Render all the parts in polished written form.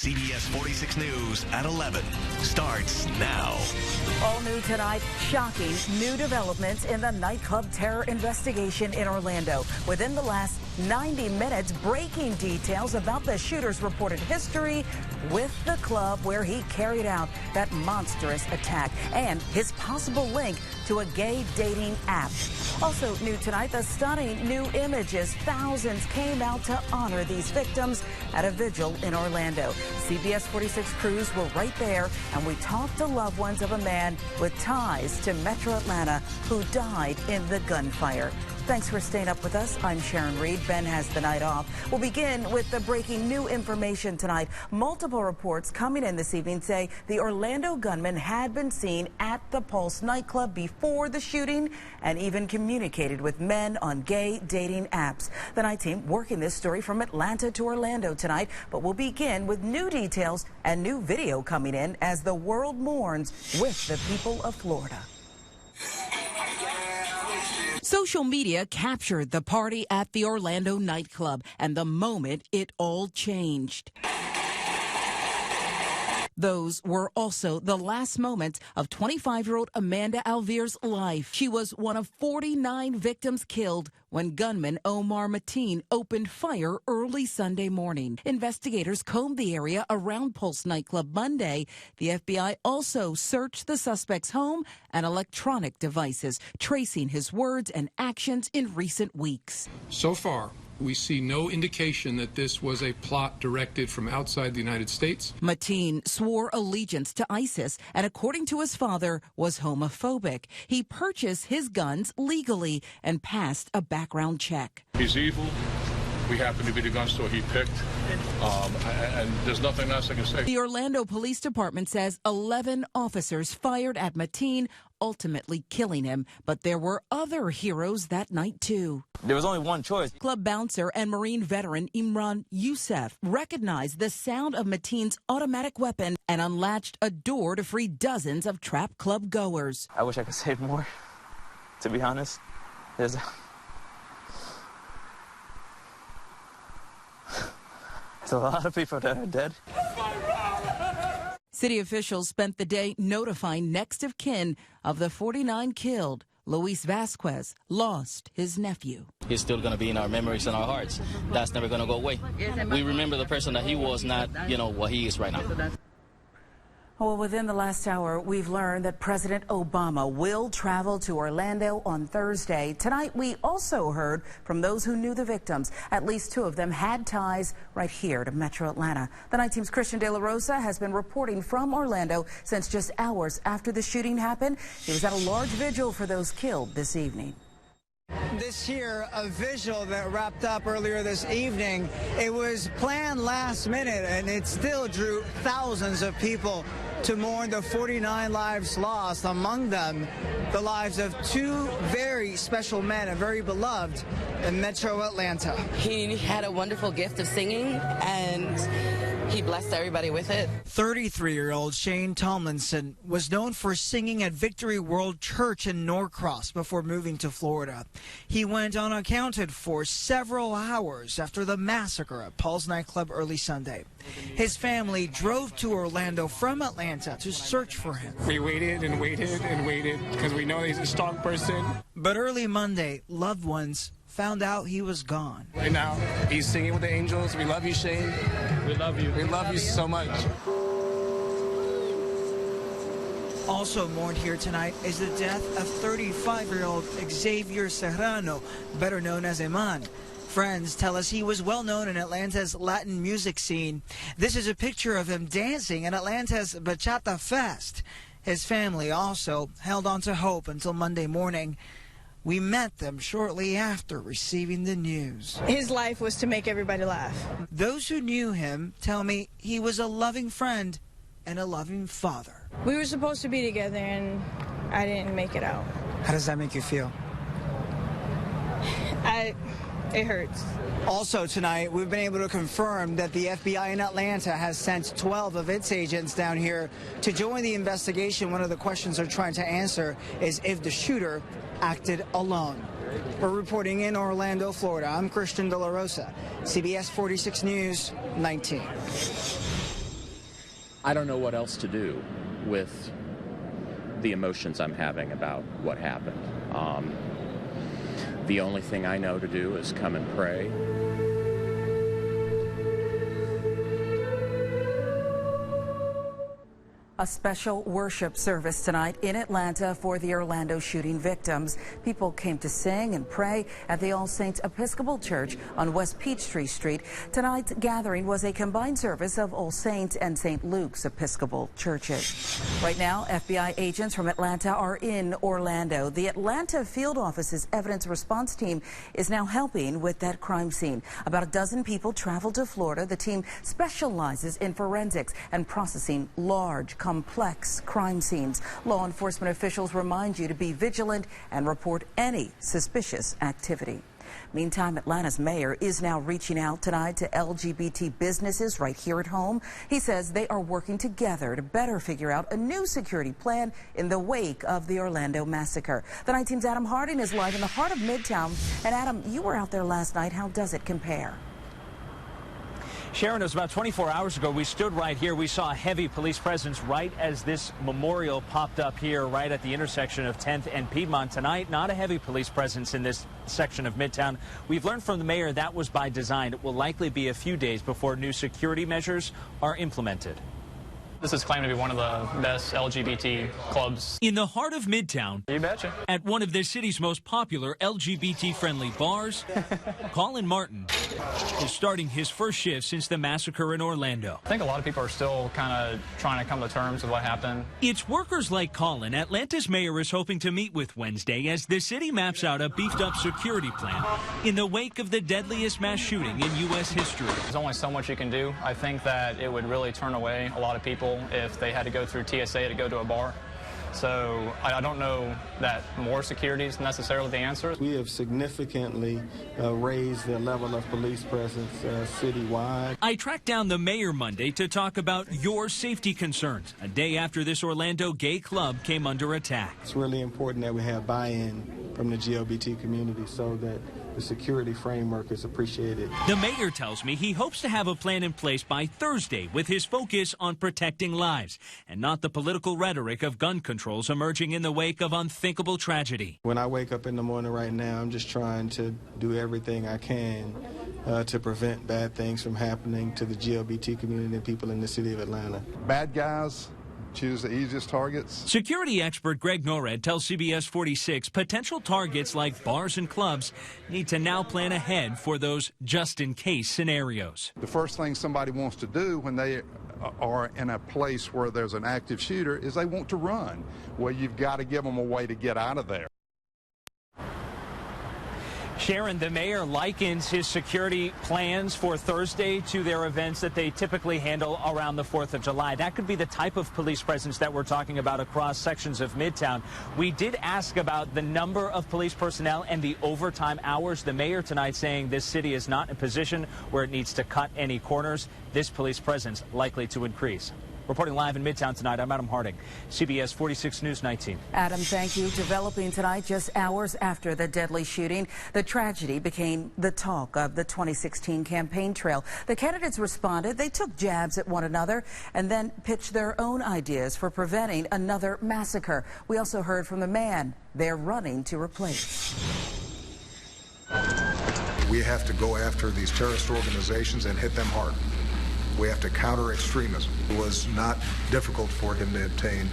CBS 46 News at 11 starts now. All new tonight, shocking new developments in the nightclub terror investigation in Orlando. Within the last 90 minutes, breaking details about the shooter's reported history with the club where he carried out that monstrous attack and his possible link to a gay dating app. Also new tonight, the stunning new images. Thousands came out to honor these victims at a vigil in Orlando. CBS 46 crews were right there, and we talked to loved ones of a man with ties to Metro Atlanta who died in the gunfire. Thanks for staying up with us. I'm Sharon Reed. Ben has the night off. We'll begin with the breaking new information tonight. Multiple reports coming in this evening say the Orlando gunman had been seen at the Pulse nightclub before the shooting and even communicated with men on gay dating apps. The night team working this story from Atlanta to Orlando tonight, but we'll begin with new details and new video coming in as the world mourns with the people of Florida. Social media captured the party at the Orlando nightclub and the moment it all changed. Those were also the last moments of 25-year-old Amanda Alvear's life. She was one of 49 victims killed when gunman Omar Mateen opened fire early Sunday morning. Investigators combed the area around Pulse nightclub Monday. The FBI also searched the suspect's home and electronic devices, tracing his words and actions in recent weeks. So far, we see no indication that this was a plot directed from outside the United States. Mateen swore allegiance to ISIS and, according to his father, was homophobic. He purchased his guns legally and passed a background check. He's evil. We happen to be the gun store he picked, and there's nothing else I can say. The Orlando Police Department says 11 officers fired at Mateen, ultimately killing him. But there were other heroes that night, too. There was only one choice. Club bouncer and Marine veteran Imran Youssef recognized the sound of Mateen's automatic weapon and unlatched a door to free dozens of trapped club goers. I wish I could save more, to be honest. There's a lot of people that are dead. City officials spent the day notifying next of kin of the 49 killed. Luis Vasquez lost his nephew. He's still going to be in our memories and our hearts. That's never going to go away. We remember the person that he was, not, what he is right now. Well, within the last hour, we've learned that President Obama will travel to Orlando on Thursday. Tonight, we also heard from those who knew the victims. At least 2 of them had ties right here to Metro Atlanta. The night team's Christian De La Rosa has been reporting from Orlando since just hours after the shooting happened. He was at a large vigil for those killed this evening. This here, a vigil that wrapped up earlier this evening. It was planned last minute, and it still drew thousands of people to mourn the 49 lives lost, among them the lives of 2 very special men and very beloved in Metro Atlanta. He had a wonderful gift of singing, and he blessed everybody with it. 33-year-old Shane Tomlinson was known for singing at Victory World Church in Norcross before moving to Florida. He went unaccounted for several hours after the massacre at Paul's nightclub early Sunday. His family drove to Orlando from Atlanta to search for him. We waited and waited and waited because we know he's a strong person. But early Monday, loved ones found out he was gone. Right now, he's singing with the angels. We love you, Shane. We love you. We love you so much. Also mourned here tonight is the death of 35-year-old Xavier Serrano, better known as Iman. Friends tell us he was well known in Atlanta's Latin music scene. This is a picture of him dancing at Atlanta's Bachata Fest. His family also held on to hope until Monday morning. We met them shortly after receiving the news. His life was to make everybody laugh. Those who knew him tell me he was a loving friend and a loving father. We were supposed to be together, and I didn't make it out. How does that make you feel? It hurts. Also tonight, we've been able to confirm that the FBI in Atlanta has sent 12 of its agents down here to join the investigation. One of the questions they're trying to answer is if the shooter acted alone. We're reporting in Orlando, Florida. I'm Christian De La Rosa, CBS 46 News 19. I don't know what else to do with the emotions I'm having about what happened. The only thing I know to do is come and pray. A special worship service tonight in Atlanta for the Orlando shooting victims. People came to sing and pray at the All Saints Episcopal Church on West Peachtree Street. Tonight's gathering was a combined service of All Saints and St. Luke's Episcopal churches. Right now, FBI agents from Atlanta are in Orlando. The Atlanta field office's evidence response team is now helping with that crime scene. About a dozen people traveled to Florida. The team specializes in forensics and processing large, complex crime scenes. Law enforcement officials remind you to be vigilant and report any suspicious activity. Meantime, Atlanta's mayor is now reaching out tonight to LGBT businesses right here at home. He says they are working together to better figure out a new security plan in the wake of the Orlando massacre. The Night Team's Adam Harding is live in the heart of Midtown. And Adam, you were out there last night. How does it compare? Sharon, it was about 24 hours ago. We stood right here. We saw a heavy police presence right as this memorial popped up here right at the intersection of 10th and Piedmont. Tonight, not a heavy police presence in this section of Midtown. We've learned from the mayor that was by design. It will likely be a few days before new security measures are implemented. This is claimed to be one of the best LGBT clubs in the heart of Midtown. You betcha. At one of the city's most popular LGBT-friendly bars, Colin Martin is starting his first shift since the massacre in Orlando. I think a lot of people are still kind of trying to come to terms with what happened. It's workers like Colin Atlanta's mayor is hoping to meet with Wednesday as the city maps out a beefed-up security plan in the wake of the deadliest mass shooting in U.S. history. There's only so much you can do. I think that it would really turn away a lot of people if they had to go through TSA to go to a bar. So I don't know that more security is necessarily the answer. We have significantly raised the level of police presence citywide. I tracked down the mayor Monday to talk about your safety concerns, a day after this Orlando gay club came under attack. It's really important that we have buy-in from the LGBT community so that the security framework is appreciated. The mayor tells me he hopes to have a plan in place by Thursday with his focus on protecting lives and not the political rhetoric of gun controls emerging in the wake of unthinkable tragedy. When I wake up in the morning right now, I'm just trying to do everything I can to prevent bad things from happening to the LGBT community and people in the city of Atlanta. Bad guys choose the easiest targets. Security expert Greg Norred tells CBS 46 potential targets like bars and clubs need to now plan ahead for those just-in-case scenarios. The first thing somebody wants to do when they are in a place where there's an active shooter is they want to run. Well, you've got to give them a way to get out of there. Sharon, the mayor likens his security plans for Thursday to their events that they typically handle around the 4th of July. That could be the type of police presence that we're talking about across sections of Midtown. We did ask about the number of police personnel and the overtime hours. The mayor tonight saying this city is not in a position where it needs to cut any corners. This police presence likely to increase. Reporting live in Midtown tonight, I'm Adam Harding, CBS 46 News 19. Adam, thank you. Developing tonight, just hours after the deadly shooting, the tragedy became the talk of the 2016 campaign trail. The candidates responded. They took jabs at one another and then pitched their own ideas for preventing another massacre. We also heard from the man they're running to replace. We have to go after these terrorist organizations and hit them hard. We have to counter extremism. It was not difficult for him to obtain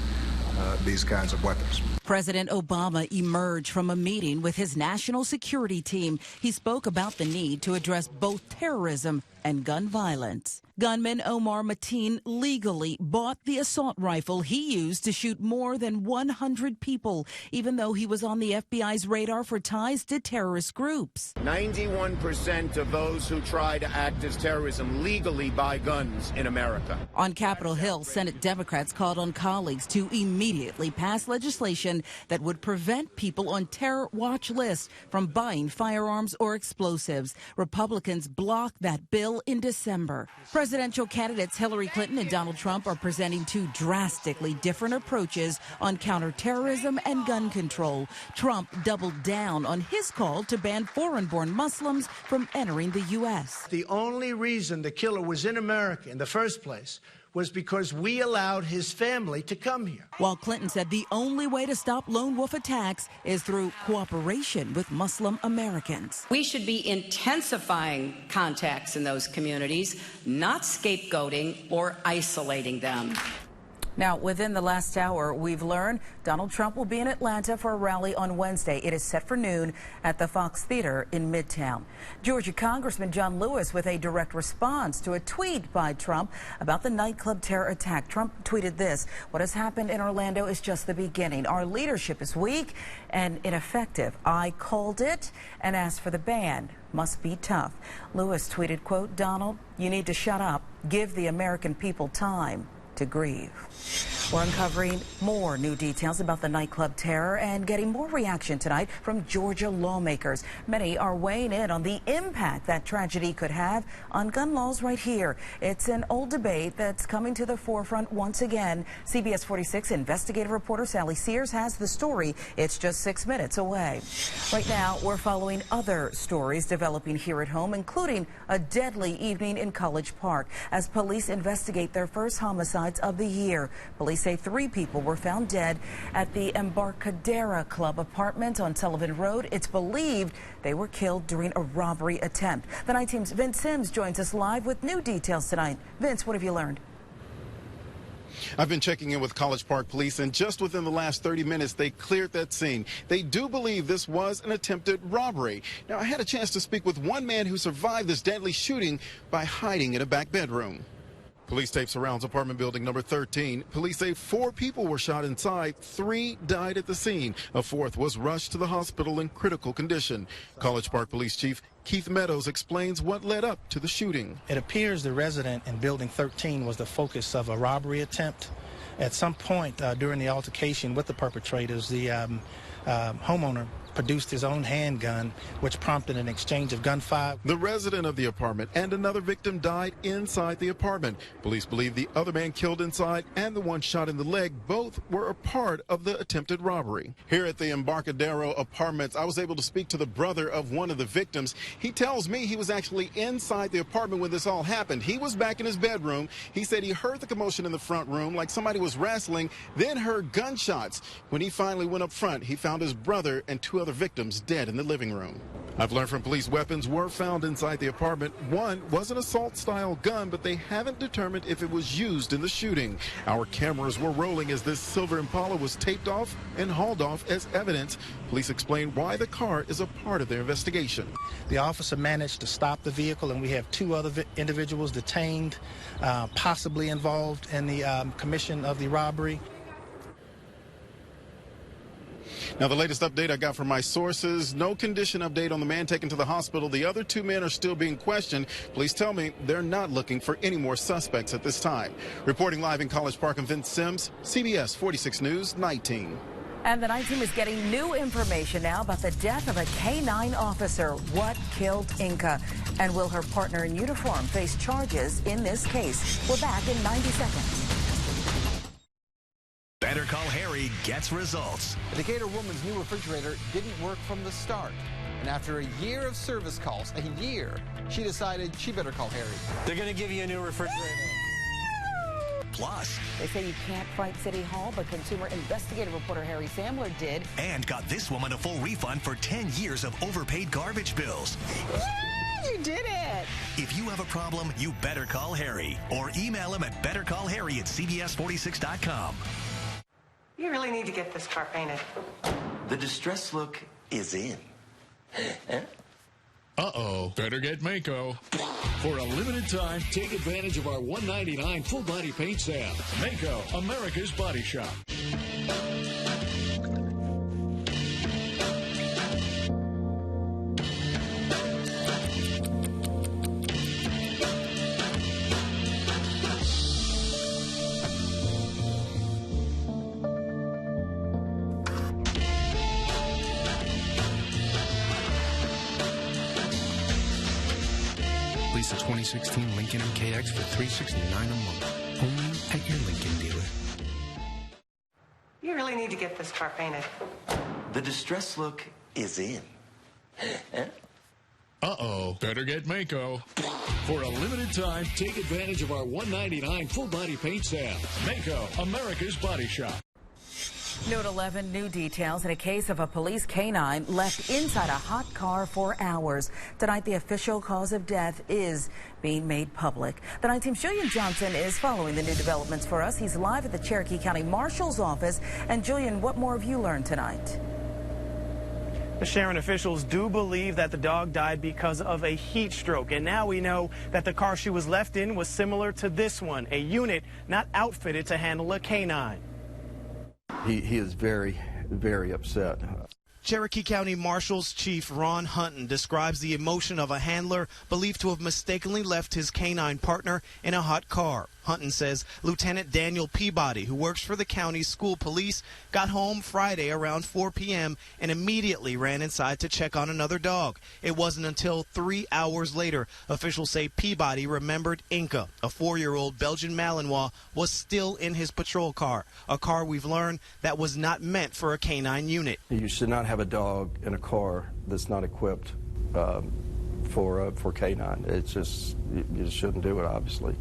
these kinds of weapons. President Obama emerged from a meeting with his national security team. He spoke about the need to address both terrorism and gun violence. Gunman Omar Mateen legally bought the assault rifle he used to shoot more than 100 people, even though he was on the FBI's radar for ties to terrorist groups. 91% of those who try to act as terrorism legally buy guns in America. On Capitol Hill, Senate Democrats called on colleagues to immediately pass legislation that would prevent people on terror watch lists from buying firearms or explosives. Republicans blocked that bill bill in December. Presidential candidates Hillary Clinton and Donald Trump are presenting two drastically different approaches on counterterrorism and gun control. Trump doubled down on his call to ban foreign-born Muslims from entering the U.S. The only reason the killer was in America in the first place was because we allowed his family to come here. While Clinton said the only way to stop lone wolf attacks is through cooperation with Muslim Americans. We should be intensifying contacts in those communities, not scapegoating or isolating them. Now, within the last hour, we've learned Donald Trump will be in Atlanta for a rally on Wednesday. It is set for noon at the Fox Theater in Midtown. Georgia Congressman John Lewis with a direct response to a tweet by Trump about the nightclub terror attack. Trump tweeted this: "What has happened in Orlando is just the beginning. Our leadership is weak and ineffective. I called it and asked for the ban. Must be tough." Lewis tweeted, quote, "Donald, you need to shut up. Give the American people time to grieve." We're uncovering more new details about the nightclub terror and getting more reaction tonight from Georgia lawmakers. Many are weighing in on the impact that tragedy could have on gun laws right here. It's an old debate that's coming to the forefront once again. CBS 46 investigative reporter Sally Sears has the story. It's just 6 minutes away. Right now, we're following other stories developing here at home, including a deadly evening in College Park as police investigate their first homicides of the year. Police say 3 people were found dead at the Embarcadero Club apartment on Sullivan Road. It's believed they were killed during a robbery attempt. The Night Team's Vince Sims joins us live with new details tonight. Vince, what have you learned? I've been checking in with College Park Police, and just within the last 30 minutes, they cleared that scene. They do believe this was an attempted robbery. Now, I had a chance to speak with one man who survived this deadly shooting by hiding in a back bedroom. Police tape surrounds apartment building number 13. Police say 4 people were shot inside. 3 died at the scene. A 4th was rushed to the hospital in critical condition. College Park Police Chief Keith Meadows explains what led up to the shooting. It appears the resident in building 13 was the focus of a robbery attempt. At some point during the altercation with the perpetrators, the homeowner produced his own handgun, which prompted an exchange of gunfire. The resident of the apartment and another victim died inside the apartment. Police believe the other man killed inside and the one shot in the leg both were a part of the attempted robbery. Here at the Embarcadero Apartments, I was able to speak to the brother of one of the victims. He tells me he was actually inside the apartment when this all happened. He was back in his bedroom. He said he heard the commotion in the front room like somebody was wrestling, then heard gunshots. When he finally went up front, he found his brother and 2 other victims dead in the living room. I've learned from police weapons were found inside the apartment. One was an assault-style gun, but they haven't determined if it was used in the shooting. Our cameras were rolling as this silver Impala was taped off and hauled off as evidence. Police explain why the car is a part of their investigation. The officer managed to stop the vehicle, and we have 2 other individuals detained, possibly involved in the commission of the robbery. Now, the latest update I got from my sources, no condition update on the man taken to the hospital. The other 2 men are still being questioned. Police tell me they're not looking for any more suspects at this time. Reporting live in College Park, I'm Vince Sims, CBS 46 News, Night Team. And the Night Team is getting new information now about the death of a K-9 officer. What killed Inca? And will her partner in uniform face charges in this case? We're back in 90 seconds. Better Call Harry gets results. A Decatur woman's new refrigerator didn't work from the start. And after a year of service calls, she decided she better call Harry. They're going to give you a new refrigerator. Plus, they say you can't fight City Hall, but consumer investigative reporter Harry Samler did. And got this woman a full refund for 10 years of overpaid garbage bills. You did it! If you have a problem, you better call Harry. Or email him at bettercallharry@cbs46.com. You really need to get this car painted. The distress look is in. Uh-oh. Better get Mako. For a limited time, take advantage of our $199 full-body paint sale. Mako, America's Body Shop. Police 2016 Lincoln MKX for $369 a month. Only at your Lincoln dealer. You really need to get this car painted. The distress look is in. Uh-oh. Better get Mako. For a limited time, take advantage of our $199 full-body paint sale. Mako, America's Body Shop. Note 11, new details in a case of a police canine left inside a hot car for hours. Tonight, the official cause of death is being made public. The 9 Team's Julian Johnson is following the new developments for us. He's live at the Cherokee County Marshal's office. And Julian, what more have you learned tonight? Sharon, officials do believe that the dog died because of a heat stroke. And now we know that the car she was left in was similar to this one, a unit not outfitted to handle a canine. He is very, very upset. Cherokee County Marshal's Chief Ron Hunton describes the emotion of a handler believed to have mistakenly left his canine partner in a hot car. Hunton says Lieutenant Daniel Peabody, who works for the county's school police, got home Friday around 4 p.m. and immediately ran inside to check on another dog. It wasn't until 3 hours later officials say Peabody remembered Inca, a 4-year-old Belgian Malinois, was still in his patrol car, a car we've learned that was not meant for a canine unit. You should not have a dog in a car that's not equipped for canine. It's just, you just shouldn't do it, obviously.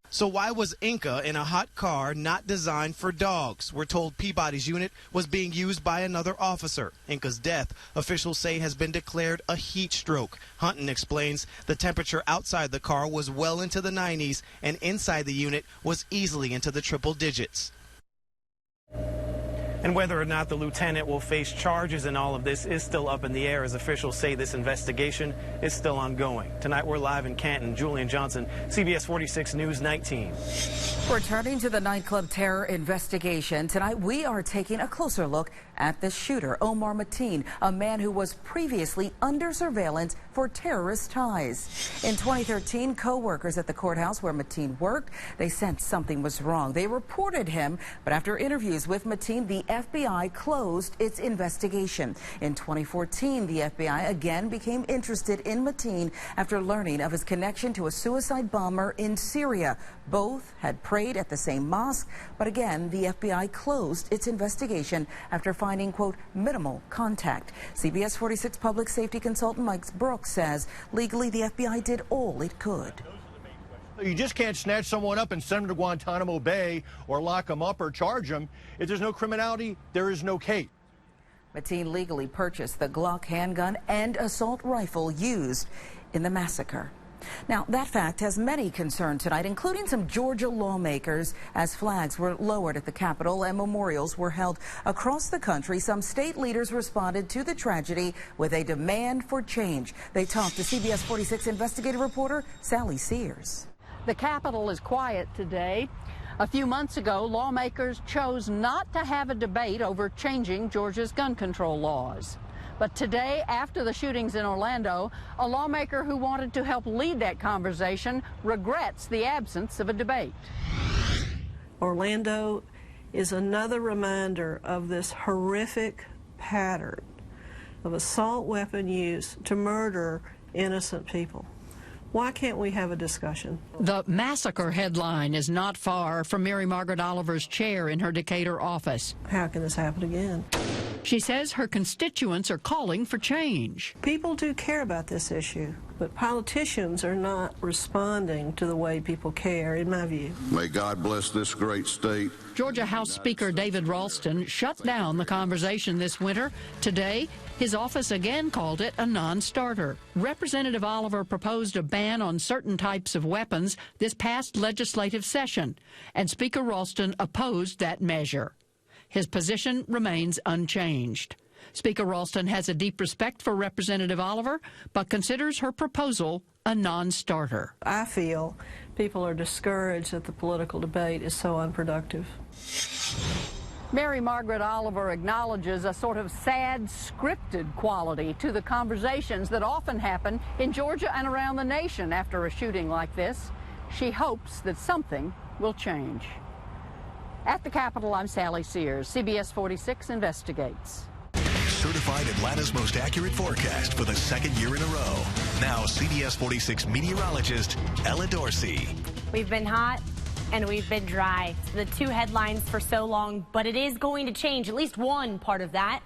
So why was Inca in a hot car not designed for dogs? We're told Peabody's unit was being used by another officer. Inca's death, officials say, has been declared a heat stroke. Hunton explains the temperature outside the car was well into the 90s and inside the unit was easily into the triple digits. And whether or not the lieutenant will face charges in all of this is still up in the air, as officials say this investigation is still ongoing. Tonight we're live in Canton. Julian Johnson, CBS 46 News 19. Returning to the nightclub terror investigation, tonight we are taking a closer look at the shooter, Omar Mateen, a man who was previously under surveillance for terrorist ties. In 2013, co-workers at the courthouse where Mateen worked, they sensed something was wrong. They reported him, but after interviews with Mateen, the FBI closed its investigation. In 2014, the FBI again became interested in Mateen after learning of his connection to a suicide bomber in Syria. Both had prayed at the same mosque, but again, the FBI closed its investigation after finding, quote, minimal contact. CBS 46 public safety consultant Mike Brooks says legally the FBI did all it could. You just can't snatch someone up and send them to Guantanamo Bay or lock them up or charge them. If there's no criminality, there is no case. Mateen legally purchased the Glock handgun and assault rifle used in the massacre. Now, that fact has many concerned tonight, including some Georgia lawmakers, as flags were lowered at the Capitol and memorials were held across the country. Some state leaders responded to the tragedy with a demand for change. They talked to CBS 46 investigative reporter Sally Sears. The Capitol is quiet today. A few months ago, lawmakers chose not to have a debate over changing Georgia's gun control laws. But today, after the shootings in Orlando, a lawmaker who wanted to help lead that conversation regrets the absence of a debate. Orlando is another reminder of this horrific pattern of assault weapon use to murder innocent people. Why can't we have a discussion? The massacre headline is not far from Mary Margaret Oliver's chair in her Decatur office. How can this happen again? She says her constituents are calling for change. People do care about this issue, but politicians are not responding to the way people care, in my view. May God bless this great state. Georgia House Speaker David Ralston shut down the conversation this winter. Today, his office again called it a non-starter. Representative Oliver proposed a ban on certain types of weapons this past legislative session, and Speaker Ralston opposed that measure. His position remains unchanged. Speaker Ralston has a deep respect for Representative Oliver, but considers her proposal a non-starter. I feel people are discouraged that the political debate is so unproductive. Mary Margaret Oliver acknowledges a sort of sad, scripted quality to the conversations that often happen in Georgia and around the nation after a shooting like this. She hopes that something will change. At the Capitol, I'm Sally Sears. CBS 46 investigates. Certified Atlanta's most accurate forecast for the second year in a row. Now, CBS 46 meteorologist Ella Dorsey. We've been hot and we've been dry. The two headlines for so long, but it is going to change, at least one part of that.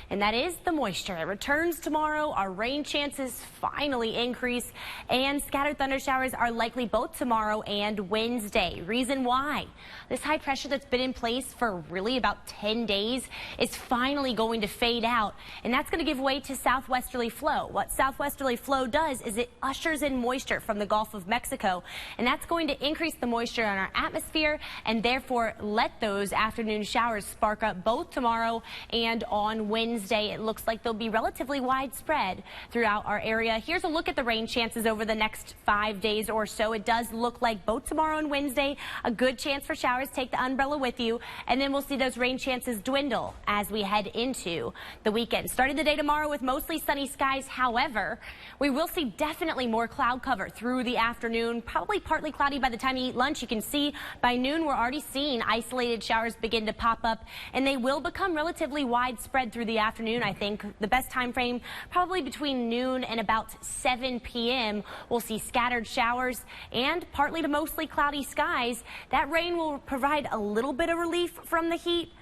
And that is the moisture. It returns tomorrow. Our rain chances finally increase, and scattered thunder showers are likely both tomorrow and Wednesday. Reason why? This high pressure that's been in place for really about 10 days is finally going to fade out, and that's going to give way to southwesterly flow. What southwesterly flow does is it ushers in moisture from the Gulf of Mexico, and that's going to increase the moisture in our atmosphere and therefore let those afternoon showers spark up both tomorrow and on Wednesday. It looks like they'll be relatively widespread throughout our area. Here's a look at the rain chances over the next 5 days or so. It does look like both tomorrow and Wednesday, a good chance for showers. Take the umbrella with you, and then we'll see those rain chances dwindle as we head into the weekend. Starting the day tomorrow with mostly sunny skies. However, we will see definitely more cloud cover through the afternoon, probably partly cloudy by the time you eat lunch. You can see by noon we're already seeing isolated showers begin to pop up, and they will become relatively widespread through the afternoon. I think the best time frame probably between noon and about 7 p.m. We'll see scattered showers and partly to mostly cloudy skies. That rain will provide a little bit of relief from the heat,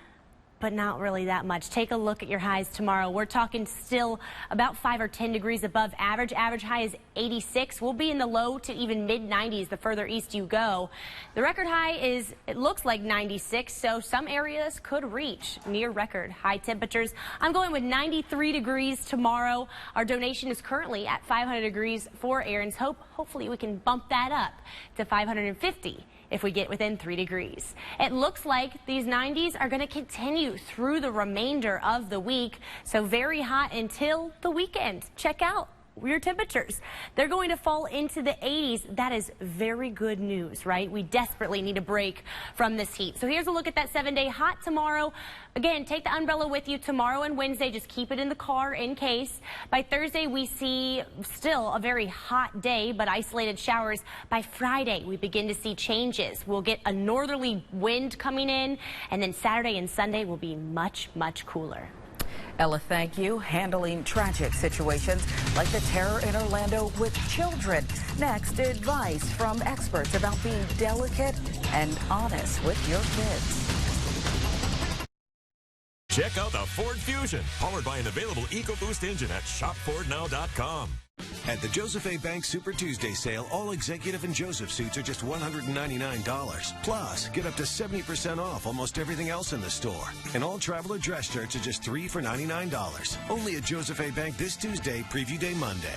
but not really that much. Take a look at your highs tomorrow. We're talking still about 5 or 10 degrees above average. Average high is 86. We'll be in the low to even mid-90s the further east you go. The record high is, it looks like 96, so some areas could reach near record high temperatures. I'm going with 93 degrees tomorrow. Our donation is currently at 500 degrees for Aaron's Hope. Hopefully we can bump that up to 550 if we get within 3 degrees. It looks like these 90s are going to continue through the remainder of the week, so very hot until the weekend. Check out your temperatures. They're going to fall into the 80s. That is very good news, right? We desperately need a break from this heat. So here's a look at that 7-day hot tomorrow. Again, take the umbrella with you tomorrow and Wednesday. Just keep it in the car in case. By Thursday, we see still a very hot day, but isolated showers. By Friday, we begin to see changes. We'll get a northerly wind coming in, and then Saturday and Sunday will be much, much cooler. Ella, thank you. Handling tragic situations like the terror in Orlando with children. Next, advice from experts about being delicate and honest with your kids. Check out the Ford Fusion, powered by an available EcoBoost engine at shopfordnow.com. At the Joseph A. Bank Super Tuesday sale, all executive and Joseph suits are just $199. Plus, get up to 70% off almost everything else in the store. And all traveler dress shirts are just $3 for $99. Only at Joseph A. Bank this Tuesday, Preview Day Monday.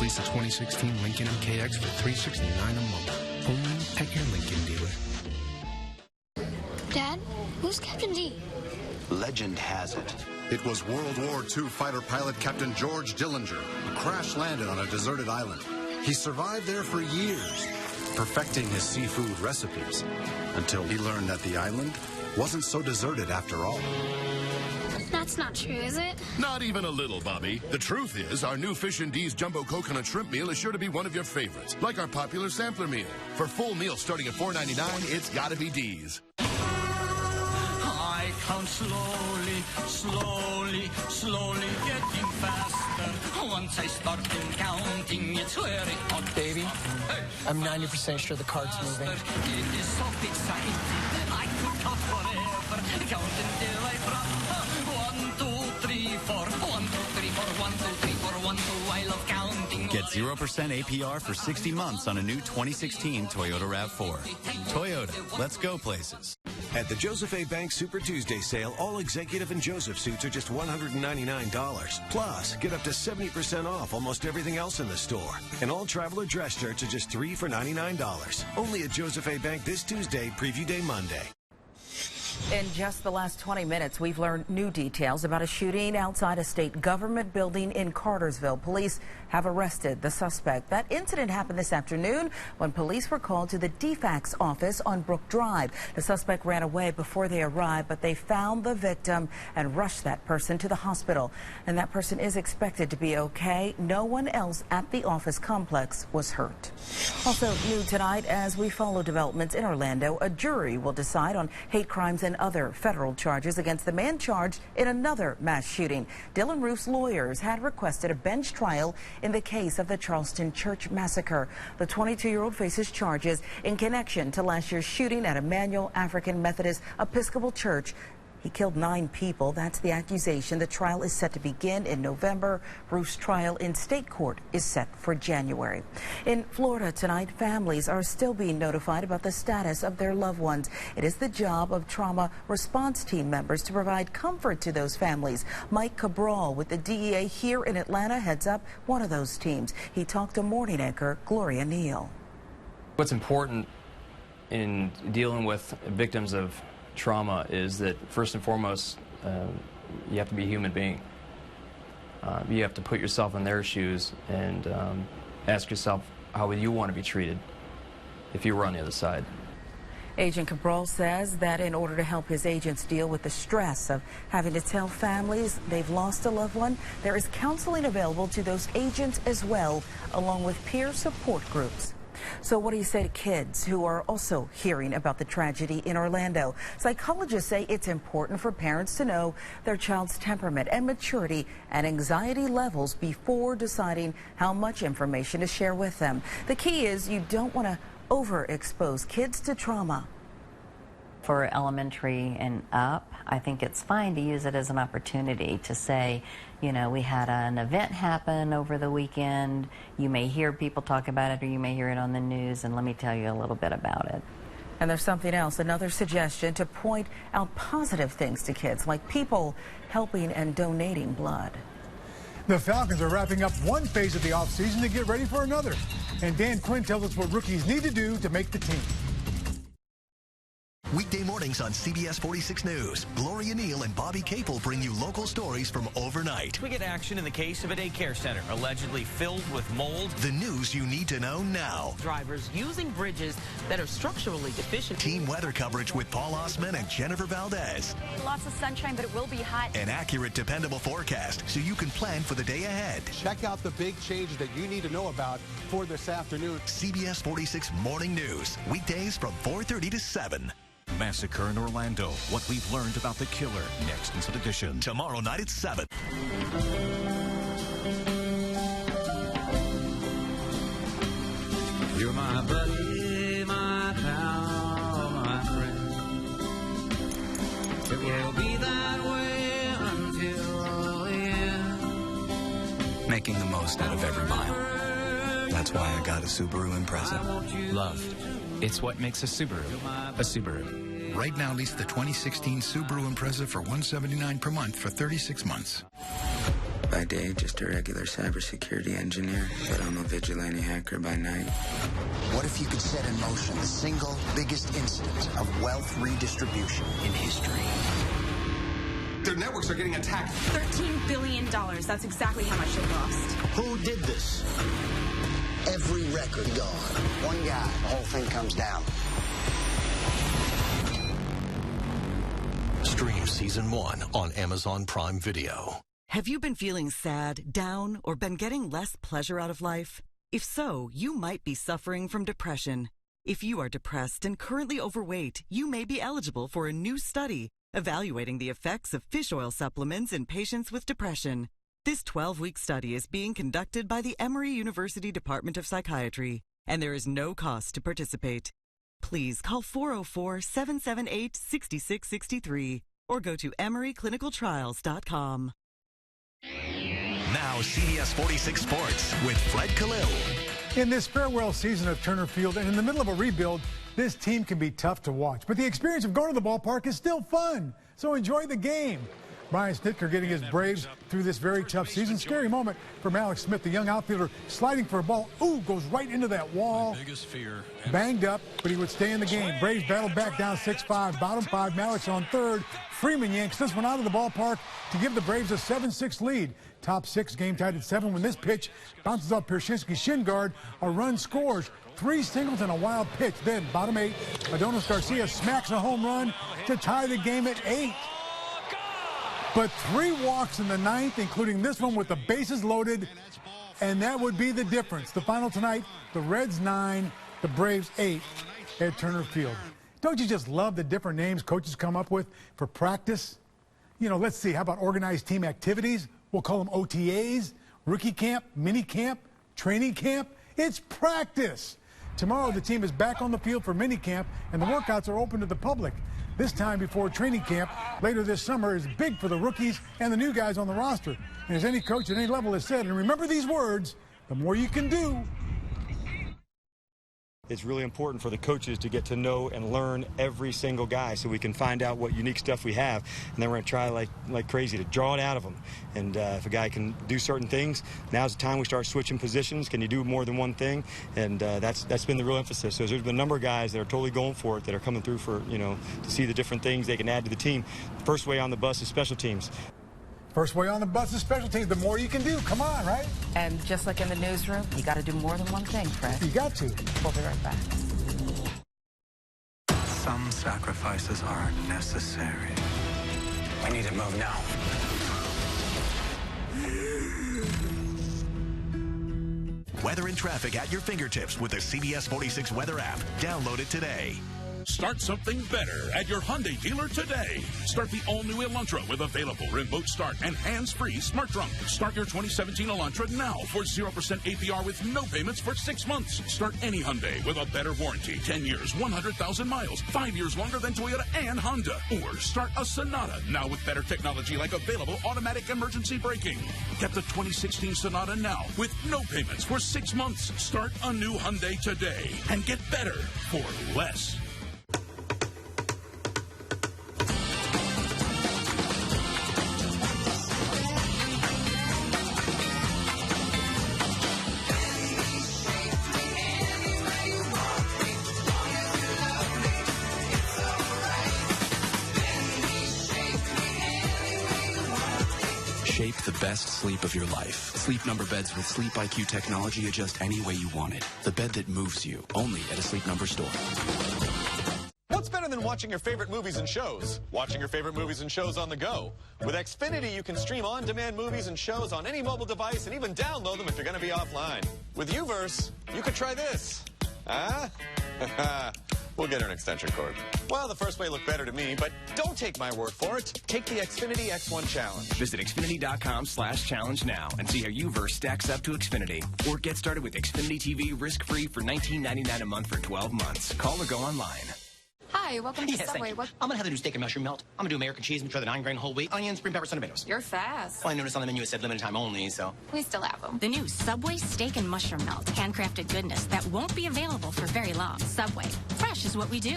Lease a 2016 Lincoln MKX for $369 a month. Only at your Lincoln dealer. Dad, who's Captain D? Legend has it. It was World War II fighter pilot Captain George Dillinger who crash-landed on a deserted island. He survived there for years, perfecting his seafood recipes, until he learned that the island wasn't so deserted after all. That's not true, is it? Not even a little, Bobby. The truth is, our new Fish and D's Jumbo Coconut Shrimp Meal is sure to be one of your favorites, like our popular sampler meal. For full meals starting at $4.99, it's gotta be D's. I count slowly, slowly, slowly getting faster. Once I start counting, it's very hot. Baby, I'm 90% sure the cart's moving. It is so exciting, I could count forever, count until I drop. 1, 2, 3, 4, 1, 2, 3, 4, 1, 2, 3, 4, 1, 2, I love counting. Get 0% APR for 60 months on a new 2016 Toyota RAV4. Toyota, let's go places. At the Joseph A. Bank Super Tuesday sale, all executive and Joseph suits are just $199. Plus, get up to 70% off almost everything else in the store. And all traveler dress shirts are just $3 for $99. Only at Joseph A. Bank this Tuesday, Preview Day Monday. In just the last 20 minutes, we've learned new details about a shooting outside a state government building in Cartersville. Police have arrested the suspect. That incident happened this afternoon when police were called to the DFAC's office on Brook Drive. The suspect ran away before they arrived, but they found the victim and rushed that person to the hospital. And that person is expected to be okay. No one else at the office complex was hurt. Also new tonight, as we follow developments in Orlando, a jury will decide on hate crimes and other federal charges against the man charged in another mass shooting. Dylan Roof's lawyers had requested a bench trial in the case of the Charleston church massacre. The 22-year-old faces charges in connection to last year's shooting at Emmanuel African Methodist Episcopal Church. He killed 9 people. That's the accusation. The trial is set to begin in November. Roof's trial in state court is set for January. In Florida tonight, families are still being notified about the status of their loved ones. It is the job of trauma response team members to provide comfort to those families. Mike Cabral with the DEA here in Atlanta heads up one of those teams. He talked to morning anchor Gloria Neal. What's important in dealing with victims of trauma is that first and foremost you have to be a human being. You have to put yourself in their shoes and ask yourself, how would you want to be treated if you were on the other side? Agent Cabral says that in order to help his agents deal with the stress of having to tell families they've lost a loved one, there is counseling available to those agents as well, along with peer support groups. So what do you say to kids who are also hearing about the tragedy in Orlando? Psychologists say it's important for parents to know their child's temperament and maturity and anxiety levels before deciding how much information to share with them. The key is you don't want to overexpose kids to trauma. For elementary and up, I think it's fine to use it as an opportunity to say, you know, we had an event happen over the weekend. You may hear people talk about it or you may hear it on the news, and let me tell you a little bit about it. And there's something else, another suggestion to point out positive things to kids, like people helping and donating blood. The Falcons are wrapping up one phase of the offseason to get ready for another. And Dan Quinn tells us what rookies need to do to make the team. Weekday mornings on CBS 46 News, Gloria Neal and Bobby Capel bring you local stories from overnight. We get action in the case of a daycare center allegedly filled with mold. The news you need to know now. Drivers using bridges that are structurally deficient. Team weather coverage with Paul Osman and Jennifer Valdez. Lots of sunshine, but it will be hot. An accurate, dependable forecast so you can plan for the day ahead. Check out the big change that you need to know about for this afternoon. CBS 46 Morning News, weekdays from 4:30 to 7. Massacre in Orlando. What we've learned about the killer. Next Instant Edition. Tomorrow night at 7. You're my buddy, my pal, my friend. It will be that way until the end. Making the most out of every mile. That's why I got a Subaru Impreza. Love. It's what makes a Subaru a Subaru. Right now, lease the 2016 Subaru Impreza for $179 per month for 36 months. By day, just a regular cybersecurity engineer, but I'm a vigilante hacker by night. What if you could set in motion the single biggest incident of wealth redistribution in history? Their networks are getting attacked. $13 billion. That's exactly how much they lost. Who did this? Every record gone. One guy, the whole thing comes down. Stream Season 1 on Amazon Prime Video. Have you been feeling sad, down, or been getting less pleasure out of life? If so, you might be suffering from depression. If you are depressed and currently overweight, you may be eligible for a new study evaluating the effects of fish oil supplements in patients with depression. This 12-week study is being conducted by the Emory University Department of Psychiatry, and there is no cost to participate. Please call 404-778-6663 or go to emoryclinicaltrials.com. Now CBS 46 Sports with Fred Khalil. In this farewell season of Turner Field and in the middle of a rebuild, this team can be tough to watch. But the experience of going to the ballpark is still fun. So enjoy the game. Brian Snitker getting his Braves through this very tough season. Scary moment from Alex Smith, the young outfielder, sliding for a ball. Ooh, goes right into that wall. Biggest fear. Banged up, but he would stay in the game. Braves battled back down 6-5. Bottom 5, Malik's on third. Freeman yanks this one out of the ballpark to give the Braves a 7-6 lead. Top 6, game tied at 7 when this pitch bounces off Pershinski's shin guard. A run scores. 3 singles and a wild pitch. Then, bottom 8, Adonis Garcia smacks a home run to tie the game at 8. But 3 walks in the 9th, including this one with the bases loaded, and that would be the difference. The final tonight, the Reds 9, the Braves 8 at Turner Field. Don't you just love the different names coaches come up with for practice? You know, let's see, how about organized team activities? We'll call them OTAs, rookie camp, mini camp, training camp. It's practice. Tomorrow, the team is back on the field for mini camp, and the workouts are open to the public. This time before training camp later this summer is big for the rookies and the new guys on the roster. And as any coach at any level has said, and remember these words, the more you can do. It's really important for the coaches to get to know and learn every single guy so we can find out what unique stuff we have. And then we're going to try like crazy to draw it out of them. And if a guy can do certain things, now's the time we start switching positions. Can you do more than one thing? And that's been the real emphasis. So there's been a number of guys that are totally going for it, that are coming through for, you know, to see the different things they can add to the team. First way on the bus is special teams. First way on the bus is special teams. The more you can do, come on, right? And just like in the newsroom, you got to do more than one thing, Fred. You got to. We'll be right back. Some sacrifices are necessary. We need to move now. Weather and traffic at your fingertips with the CBS 46 Weather app. Download it today. Start something better at your Hyundai dealer today. Start the all-new Elantra with available remote start and hands-free smart trunk. Start your 2017 Elantra now for 0% APR with no payments for 6 months. Start any Hyundai with a better warranty, 10 years, 100,000 miles, 5 years longer than Toyota and Honda. Or start a Sonata now with better technology like available automatic emergency braking. Get the 2016 Sonata now with no payments for 6 months. Start a new Hyundai today and get better for less. Shape the best sleep of your life. Sleep Number beds with Sleep IQ technology adjust any way you want it. The bed that moves you, only at a Sleep Number store. What's better than watching your favorite movies and shows? Watching your favorite movies and shows on the go. With Xfinity, you can stream on-demand movies and shows on any mobile device and even download them if you're going to be offline. With Uverse, you could try this. Huh? We'll get her an extension cord. Well, the first way looked better to me, but don't take my word for it. Take the Xfinity X1 Challenge. Visit Xfinity.com/challenge now and see how Uverse stacks up to Xfinity. Or get started with Xfinity TV risk-free for $19.99 a month for 12 months. Call or go online. Hi, welcome to Subway. I'm going to have the new steak and mushroom melt. I'm going to do American cheese and try the 9-grain whole wheat, onions, green peppers, and tomatoes. You're fast. Well, I noticed on the menu it said limited time only, so. We still have them. The new Subway steak and mushroom melt. Handcrafted goodness that won't be available for very long. Subway. Fresh is what we do.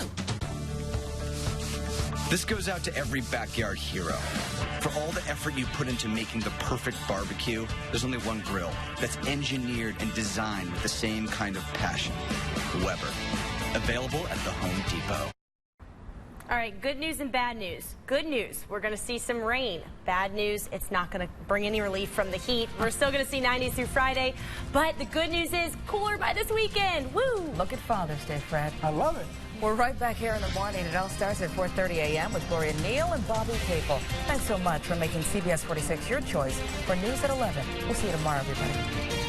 This goes out to every backyard hero. For all the effort you put into making the perfect barbecue, there's only one grill that's engineered and designed with the same kind of passion. Weber. Available at the Home Depot. All right, good news and bad news. Good news, we're going to see some rain. Bad news, it's not going to bring any relief from the heat. We're still going to see 90s through Friday, but the good news is cooler by this weekend. Woo! Look at Father's Day, Fred. I love it. right back here in the morning. It all starts at 4:30 a.m. with Gloria Neal and Bobby Capel. Thanks so much for making CBS 46 your choice for News at 11. We'll see you tomorrow, everybody.